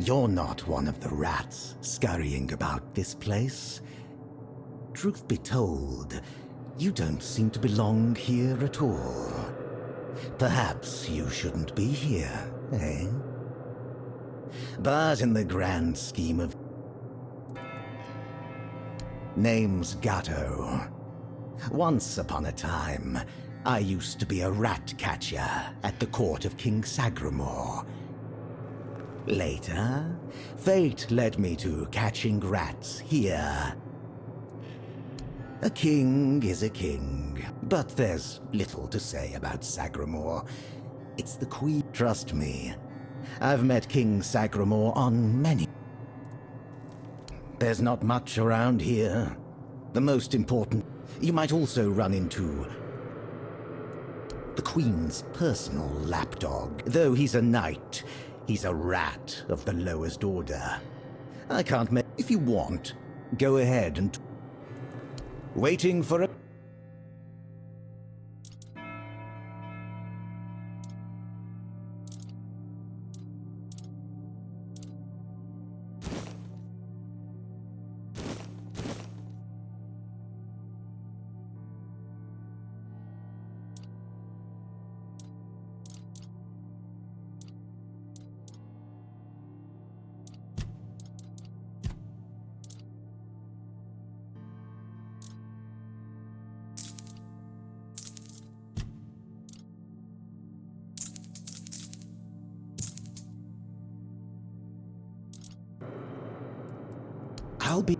You're not one of the rats scurrying about this place. Truth be told, you don't seem to belong here at all. Perhaps you shouldn't be here, eh? But in the grand scheme of... Name's Gatto. Once upon a time, I used to be a rat catcher at the court of King Sagramore. Later, fate led me to catching rats here. A king is a king, but there's little to say about Sagramore. It's the queen. Trust me, I've met King Sagramore on many. There's not much around here. The most important... You might also run into the Queen's personal lapdog. Though he's a knight, he's a rat of the lowest order. I can't make... If you want, go ahead and... Waiting for a... I'll be...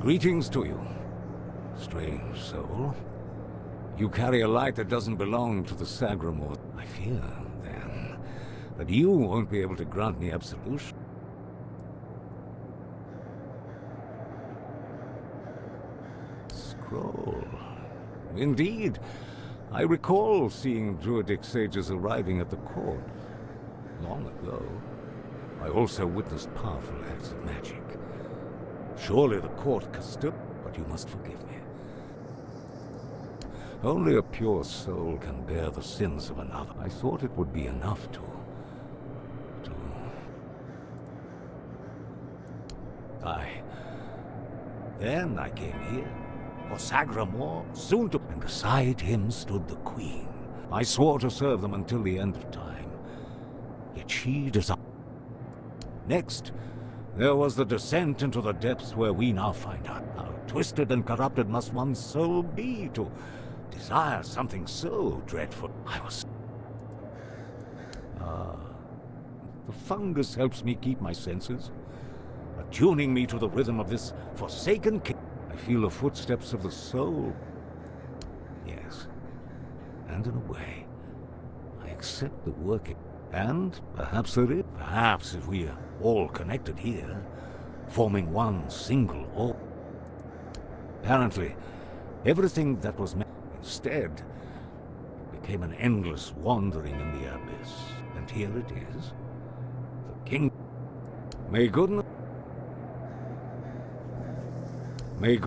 Greetings to you, strange soul. You carry a light that doesn't belong to the Sagramore. I fear, then, that you won't be able to grant me absolution. Scroll. Indeed, I recall seeing druidic sages arriving at the court long ago. I also witnessed powerful acts of magic. Surely the court custodian, but you must forgive me. Only a pure soul can bear the sins of another. I thought it would be enough to... Then I came here, for Sagramore, soon to... And beside him stood the Queen. I swore to serve them until the end of time. Yet she desired... Next, there was the descent into the depths where we now find out. How twisted and corrupted must one's soul be to desire something so dreadful. I was... The fungus helps me keep my senses, attuning me to the rhythm of this forsaken king. I feel the footsteps of the soul. Yes, and in a way, I accept the working. And perhaps there is. Perhaps if we are all connected here, forming one single orb. Apparently, everything that was meant instead became an endless wandering in the abyss. And here it is. The king. May goodness. May.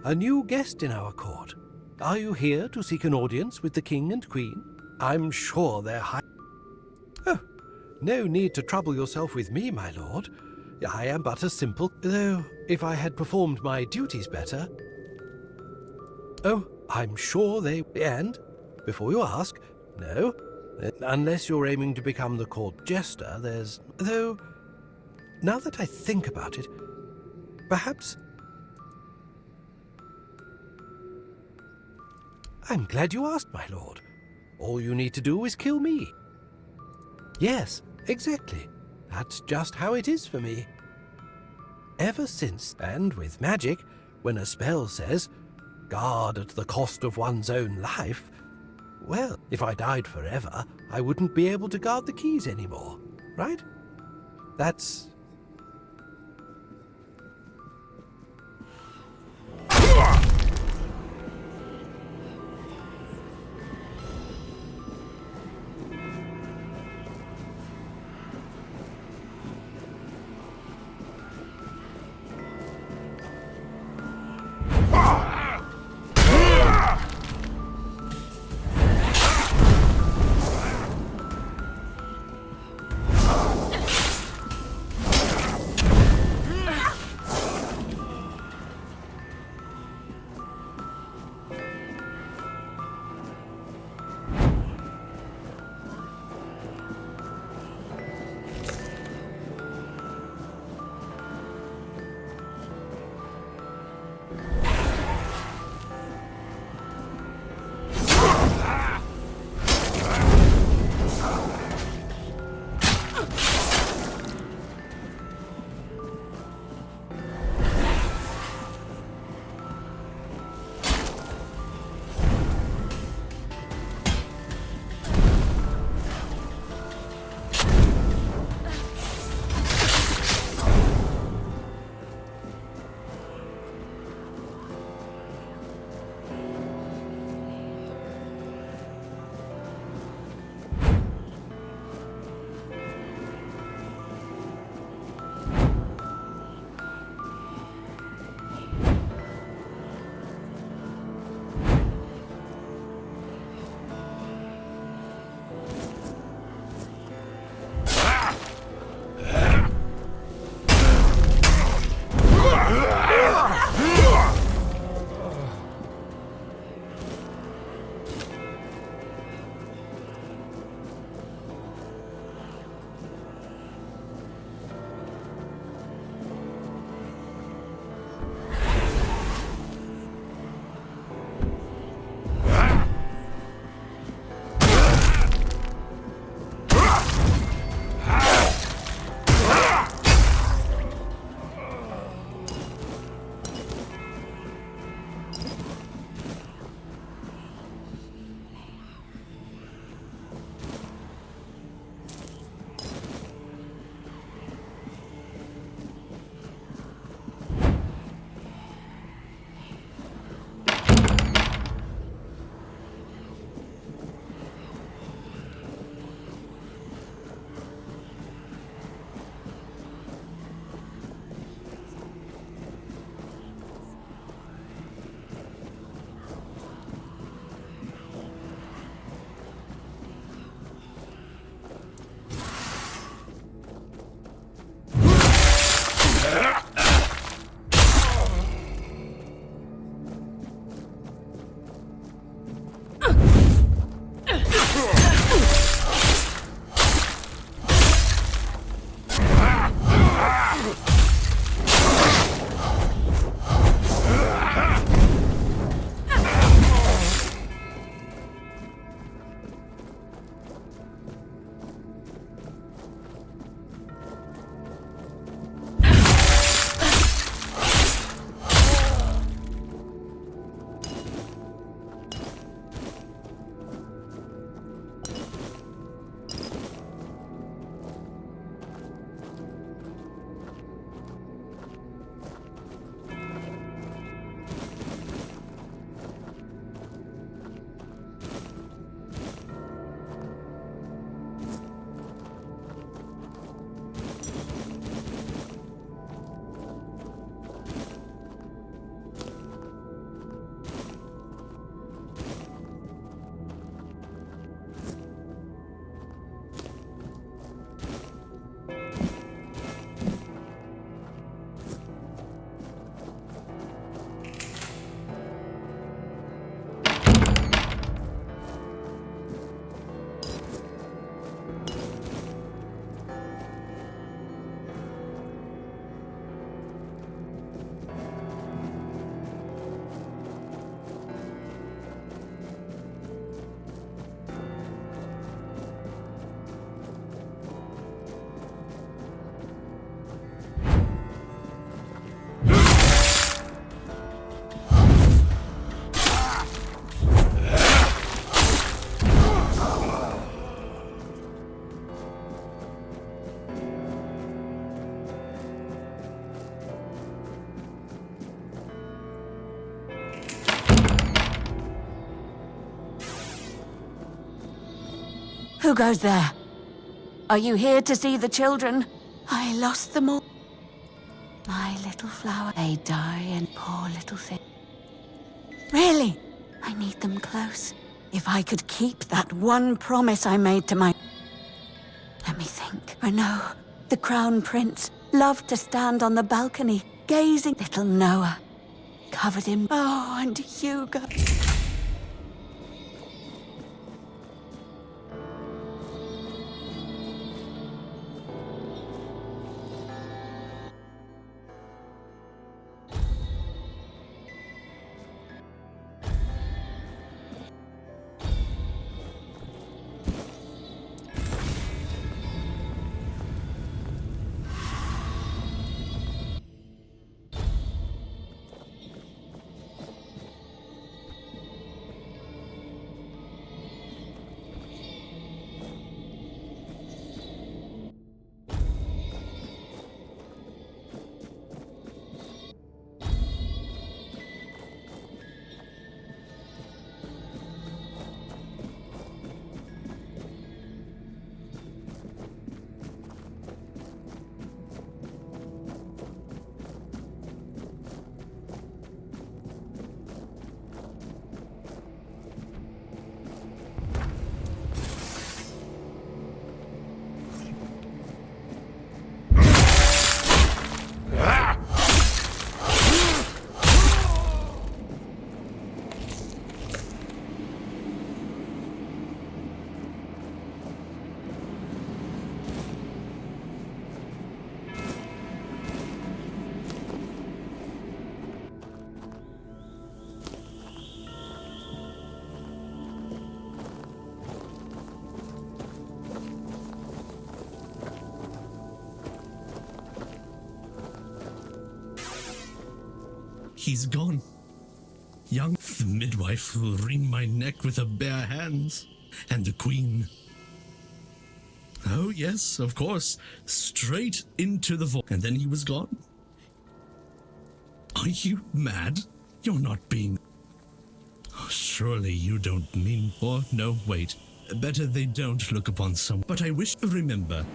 a new guest in our court. Are you here to seek an audience with the king and queen? I'm sure they're high. Oh, no need to trouble yourself with me, my lord. I am but a simple... Though, if I had performed my duties better... Oh, I'm sure they... And, before you ask, no. Unless you're aiming to become the court jester, there's... Though, now that I think about it, perhaps... I'm glad you asked, my lord. All you need to do is kill me. Yes, exactly. That's just how it is for me. Ever since, and with magic, when a spell says, guard at the cost of one's own life, well, if I died forever, I wouldn't be able to guard the keys anymore, right? That's... Who goes there? Are you here to see the children? I lost them all. My little flower, they die, and poor little thing. Really? I need them close. If I could keep that one promise I made to my... Let me think. Renaud, the crown prince, loved to stand on the balcony, gazing. Little Noah, covered in... Oh, and Hugo. He's gone. Young, the midwife will wring my neck with her bare hands, and the queen. Oh, yes, of course, straight into the vault, and then he was gone. Are you mad? You're not being... Oh, surely you don't mean... Or, no, wait. Better they don't look upon some... But I wish to remember...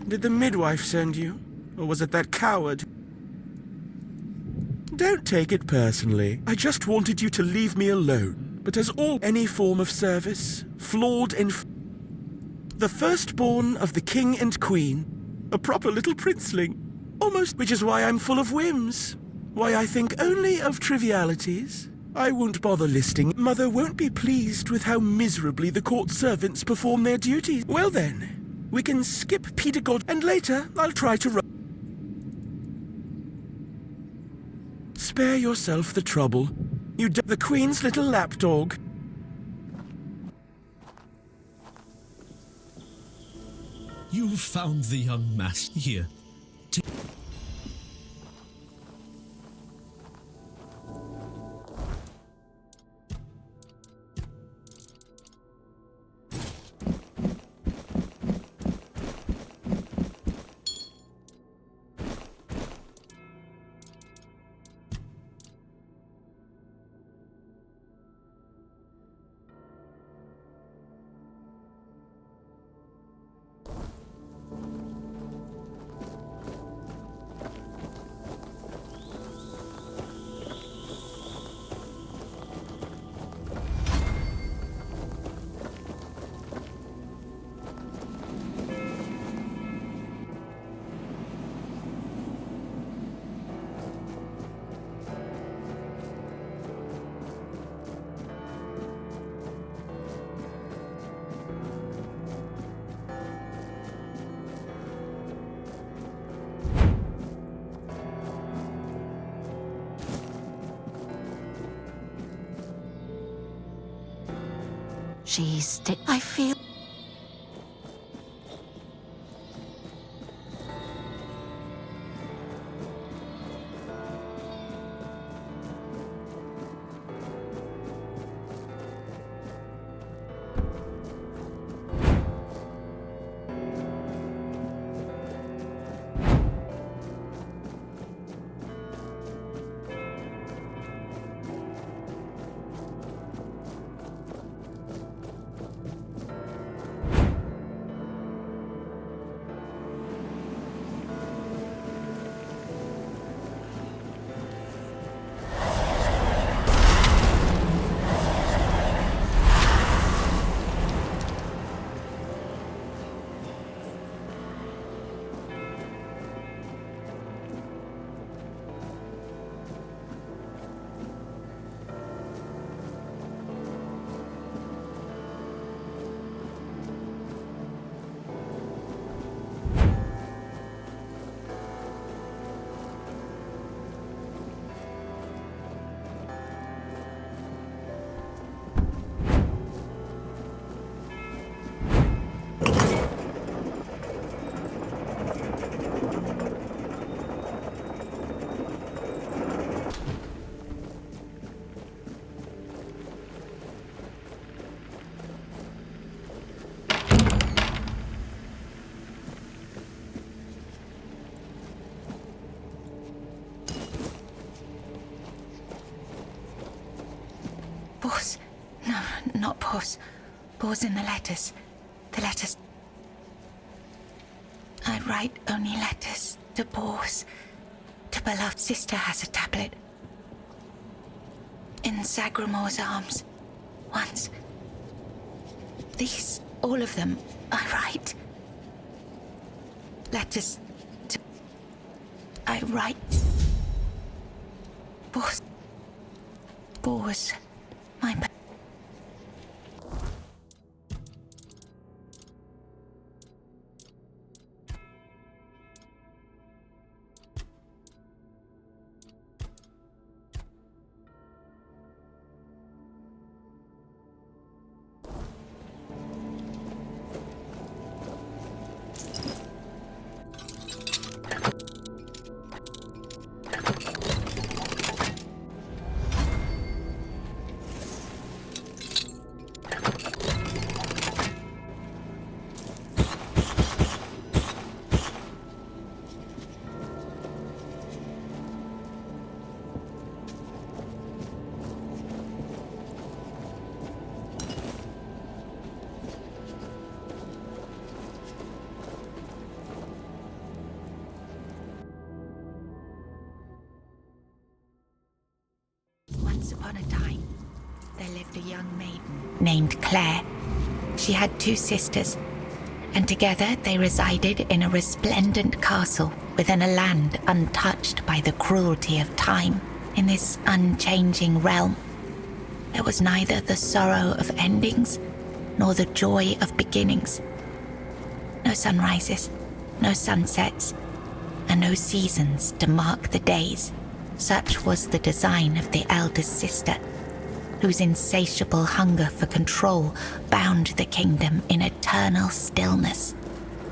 Did the midwife send you? Or was it that coward? Don't take it personally. I just wanted you to leave me alone. but as all any form of service, flawed in the firstborn of the king and queen, a proper little princeling, almost, which is why I'm full of whims, why I think only of trivialities. I won't bother listing. Mother won't be pleased with how miserably the court servants perform their duties. Well then, we can skip Peter God, and later I'll try to spare yourself the trouble. The Queen's little lapdog. You found the young master here. I feel... Pause. No, not pause. Pause in the letters. The letters. I write only letters to pause. To beloved sister has a tablet. In Sagramor's arms. Once. These, all of them, I write. Letters to... I write. Pause. Pause. My... Once upon a time, there lived a young maiden named Claire. She had 2 sisters, and together they resided in a resplendent castle within a land untouched by the cruelty of time. In this unchanging realm, there was neither the sorrow of endings nor the joy of beginnings. No sunrises, no sunsets, and no seasons to mark the days. Such was the design of the eldest sister, whose insatiable hunger for control bound the kingdom in eternal stillness.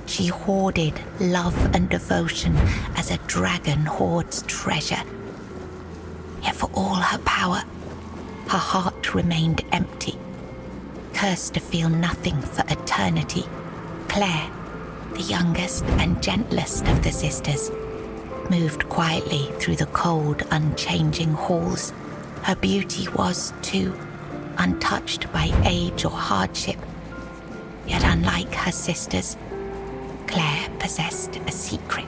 She hoarded love and devotion as a dragon hoards treasure. Yet for all her power, her heart remained empty, cursed to feel nothing for eternity. Claire, the youngest and gentlest of the sisters, moved quietly through the cold, unchanging halls. Her beauty was, too, untouched by age or hardship. Yet unlike her sisters, Claire possessed a secret,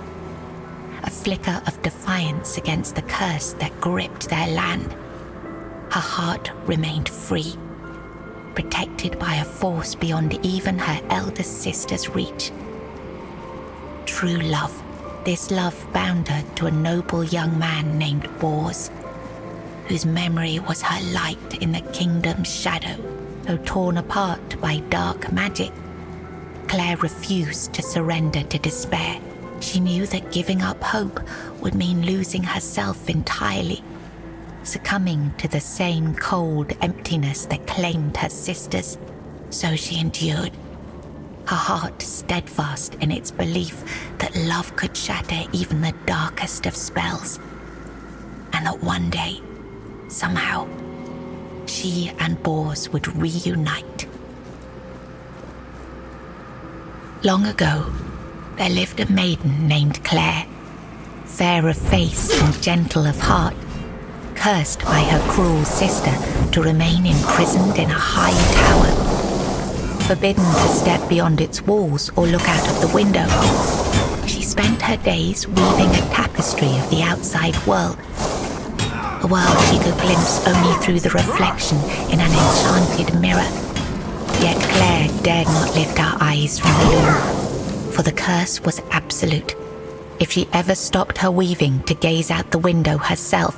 a flicker of defiance against the curse that gripped their land. Her heart remained free, protected by a force beyond even her eldest sister's reach. True love. This love bound her to a noble young man named Bors, whose memory was her light in the kingdom's shadow. Though torn apart by dark magic, Claire refused to surrender to despair. She knew that giving up hope would mean losing herself entirely, succumbing to the same cold emptiness that claimed her sisters. So she endured, her heart steadfast in its belief that love could shatter even the darkest of spells, and that one day, somehow, she and Bors would reunite. Long ago, there lived a maiden named Claire, fair of face and gentle of heart, cursed by her cruel sister to remain imprisoned in a high tower. Forbidden to step beyond its walls or look out of the window, she spent her days weaving a tapestry of the outside world, a world she could glimpse only through the reflection in an enchanted mirror. Yet Claire dared not lift her eyes from the loom, for the curse was absolute. If she ever stopped her weaving to gaze out the window herself,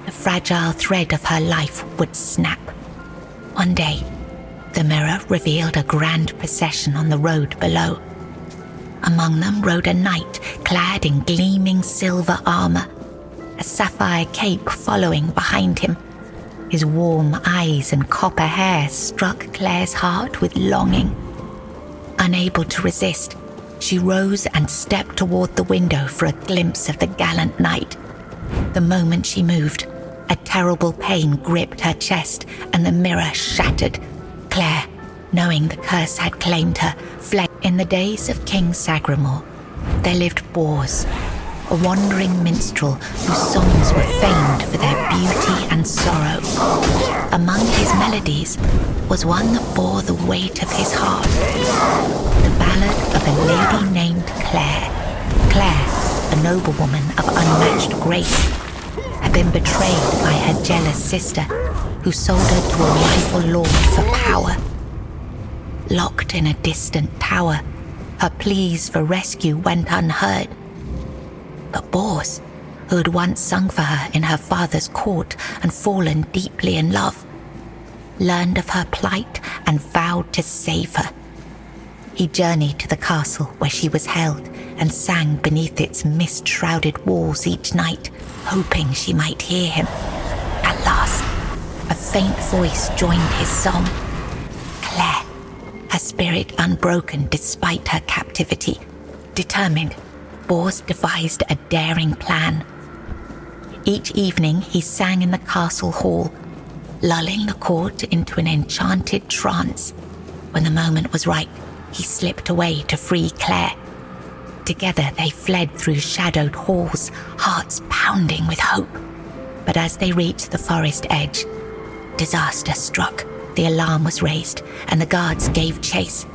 the fragile thread of her life would snap. One day, the mirror revealed a grand procession on the road below. Among them rode a knight clad in gleaming silver armor, a sapphire cape following behind him. His warm eyes and copper hair struck Claire's heart with longing. Unable to resist, she rose and stepped toward the window for a glimpse of the gallant knight. The moment she moved, a terrible pain gripped her chest and the mirror shattered. Claire, knowing the curse had claimed her, fled. In the days of King Sagramore, there lived Bors, a wandering minstrel whose songs were famed for their beauty and sorrow. Among his melodies was one that bore the weight of his heart, the ballad of a lady named Claire. Claire, a noblewoman of unmatched grace, had been betrayed by her jealous sister, who sold her to a rival lord for power. Locked in a distant tower, her pleas for rescue went unheard. But Bors, who had once sung for her in her father's court and fallen deeply in love, learned of her plight and vowed to save her. He journeyed to the castle where she was held and sang beneath its mist-shrouded walls each night, hoping she might hear him. At last, a faint voice joined his song. Claire, her spirit unbroken despite her captivity. Determined, Bors devised a daring plan. Each evening he sang in the castle hall, lulling the court into an enchanted trance. When the moment was right, he slipped away to free Claire. Together they fled through shadowed halls, hearts pounding with hope. But as they reached the forest edge, disaster struck. The alarm was raised, and the guards gave chase.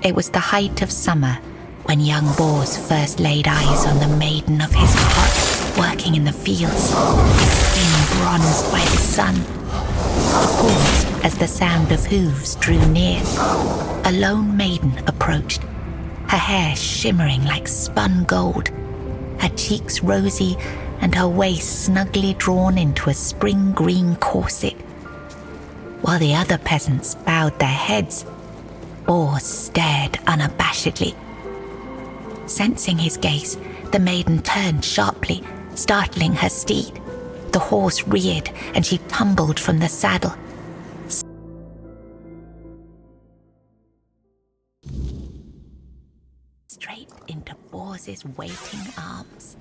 It was the height of summer when young Bors first laid eyes on the maiden of his heart, working in the fields, his skin bronzed by the sun. paused as the sound of hooves drew near. A lone maiden approached, her hair shimmering like spun gold, her cheeks rosy and her waist snugly drawn into a spring green corset. While the other peasants bowed their heads, Bors stared unabashedly. Sensing his gaze, the maiden turned sharply, startling her steed. The horse reared and she tumbled from the saddle. Straight into Bors's waiting arms.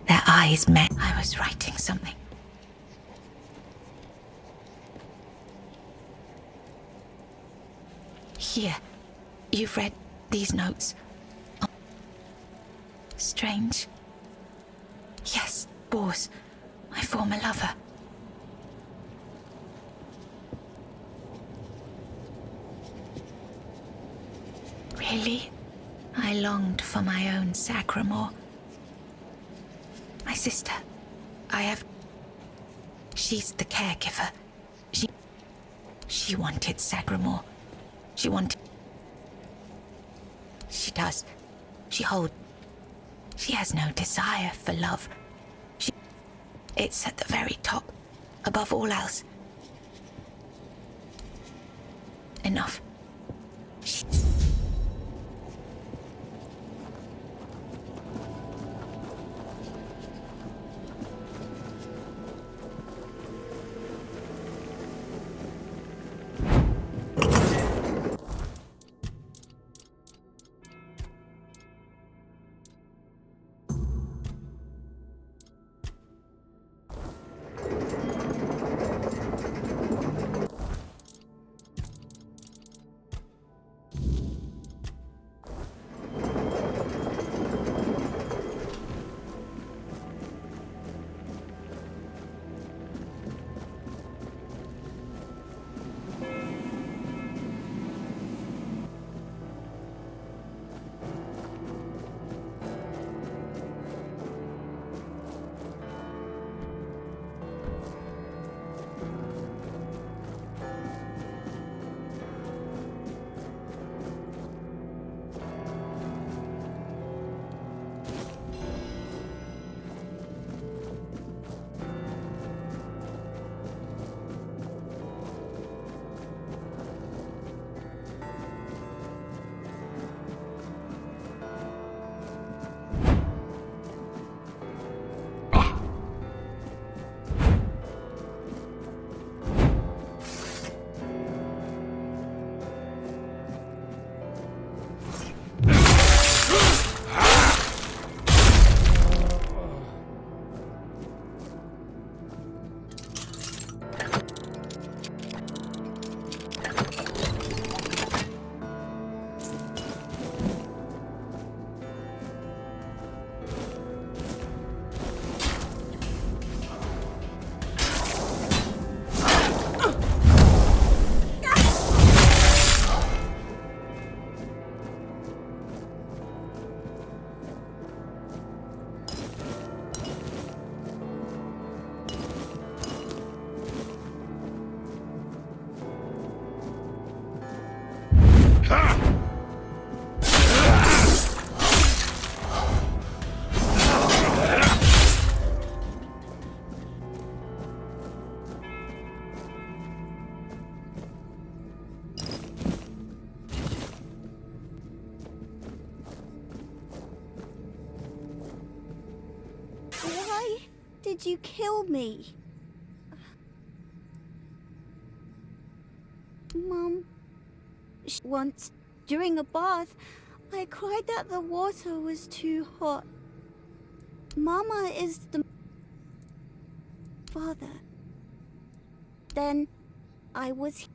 Their eyes met. I was writing something. Here, you've read these notes. Oh. Strange. Yes, Bors, my former lover. Really? I longed for my own Sagramore. My sister, I have... She's the caregiver. She wanted Sagramore. She wanted... She does. She has no desire for love. It's at the very top, above all else. Enough. Did you kill me? Mum, once, during a bath, I cried that the water was too hot. Mama is the father. Then I was...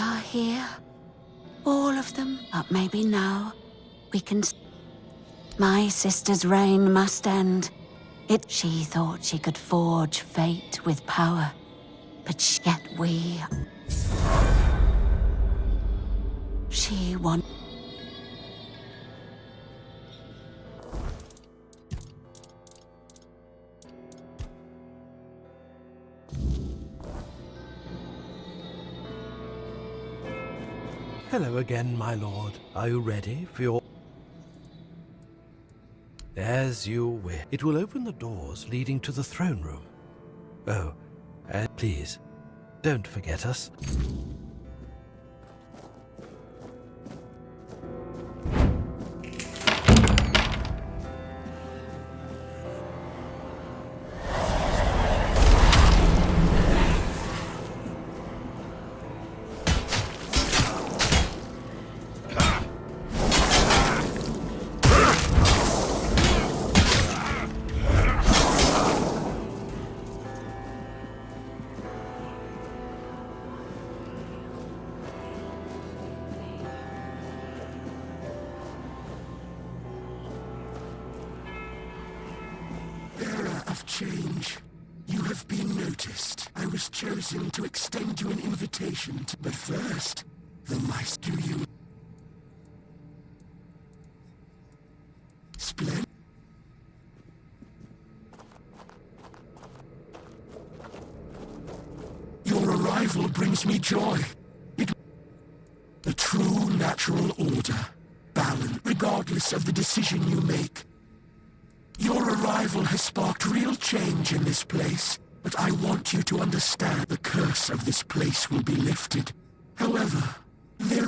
are here. All of them. But maybe now we can... My sister's reign must end. She thought she could forge fate with power. But yet we... She won... Hello again, my lord. Are you ready for your... As you wish. It will open the doors leading to the throne room. Oh, and please, don't forget us. Of change. You have been noticed. I was chosen to extend you an invitation but first, the mice do you. Splendid. Your arrival brings me joy. The true natural order. Balance, regardless of the decision you make. Your arrival has sparked real change in this place, but I want you to understand the curse of this place will be lifted. However, you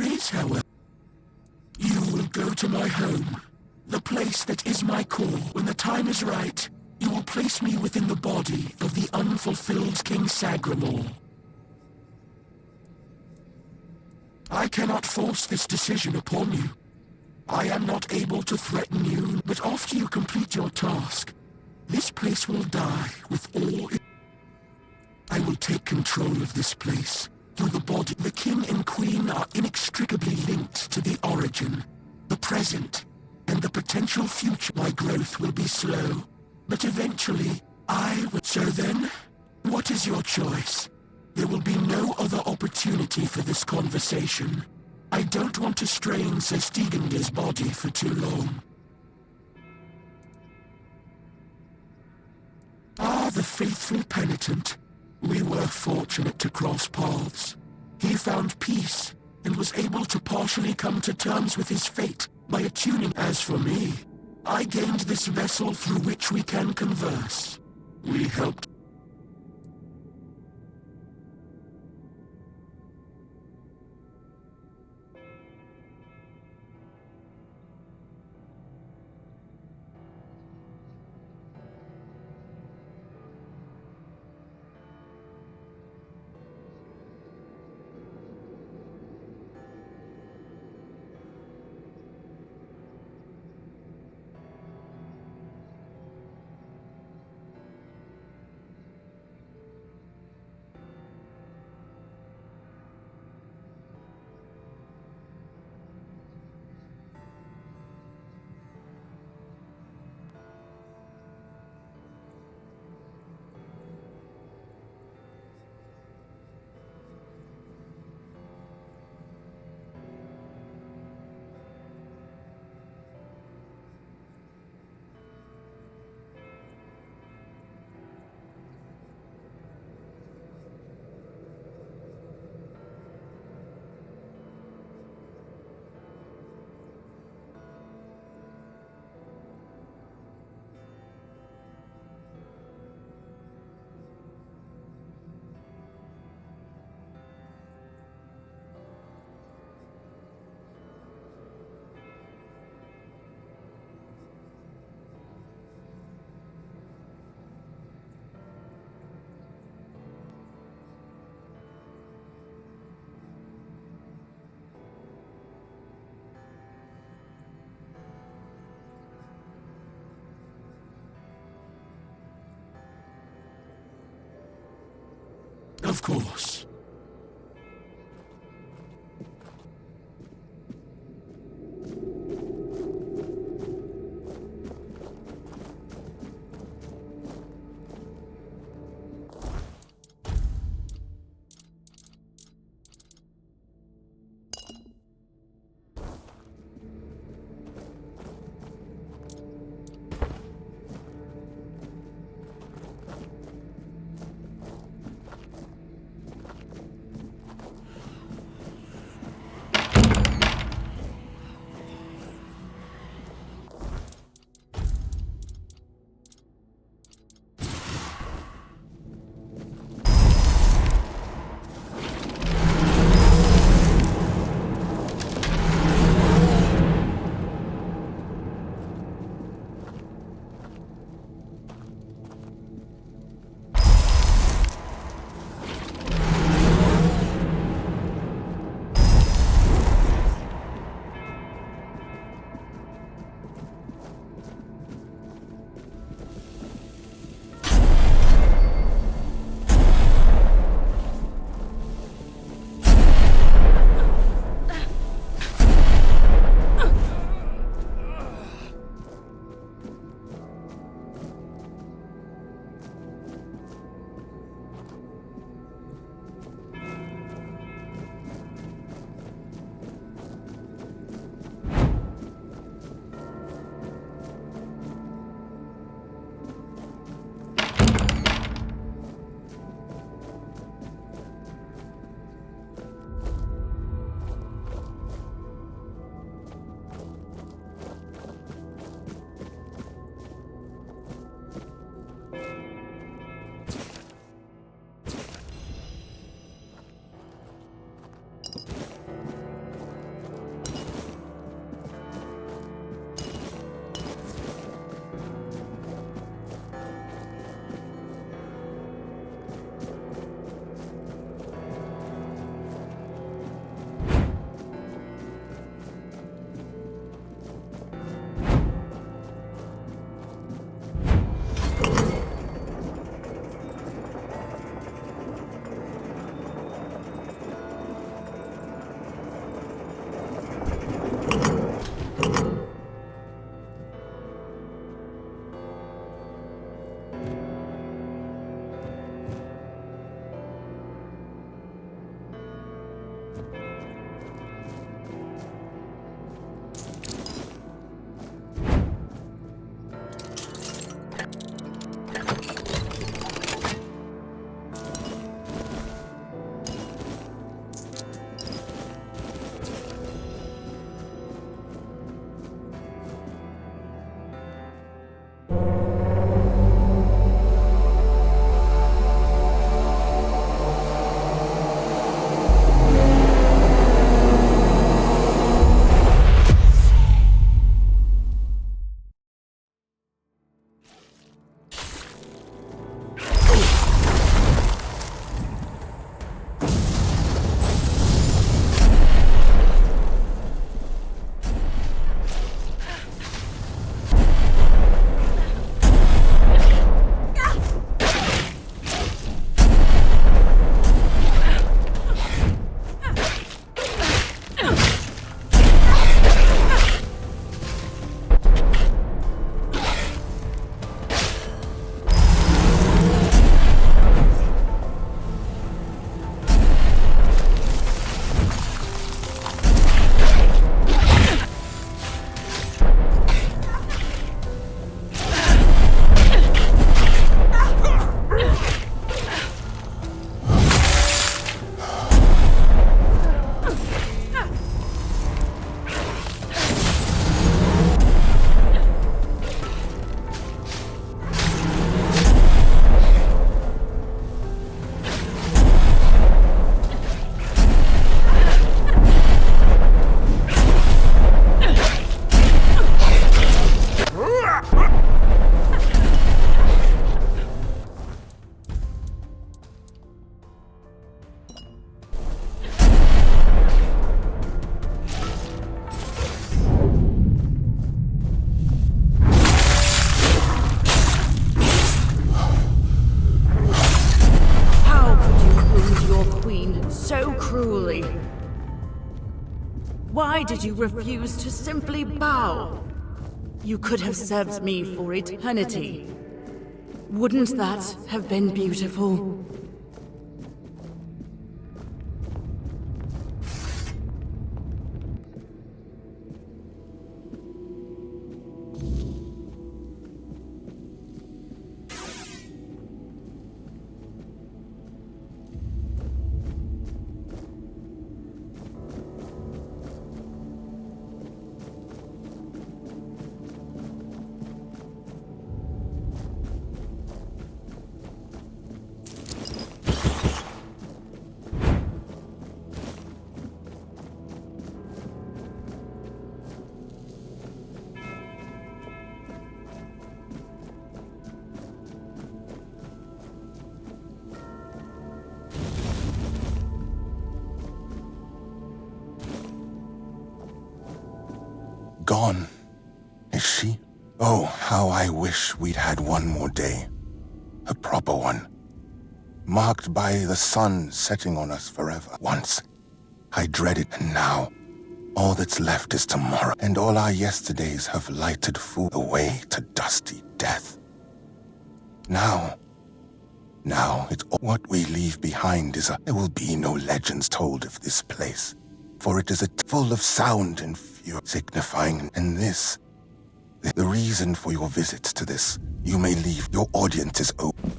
will go to my home, the place that is my core. When the time is right, you will place me within the body of the unfulfilled King Sagramor. I cannot force this decision upon you. I am not able to threaten you, but after you complete your task, this place will die with all it... I will take control of this place. Through the body, the king and queen are inextricably linked to the origin, the present, and the potential future. My growth will be slow, but eventually, I will... So then, what is your choice? There will be no other opportunity for this conversation. I don't want to strain Sir Stegander's body for too long. Ah, the faithful penitent. We were fortunate to cross paths. He found peace and was able to partially come to terms with his fate by attuning. As for me, I gained this vessel through which we can converse. We helped. Of course. did you refuse to simply bow? You could have served me for eternity. Wouldn't that have been beautiful? Gone, is she? Oh, how I wish we'd had one more day. A proper one. Marked by the sun setting on us forever. Once, I dreaded, and now, all that's left is tomorrow. And all our yesterdays have lighted food away to dusty death. Now, what we leave behind is there will be no legends told of this place. For it is full of sound and fury, signifying, and this, the reason for your visit to this. You may leave. Your audience is open.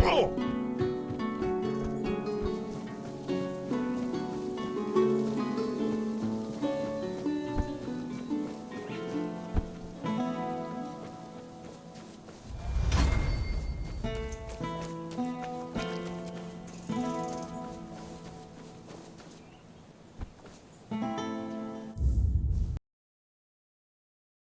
Oh!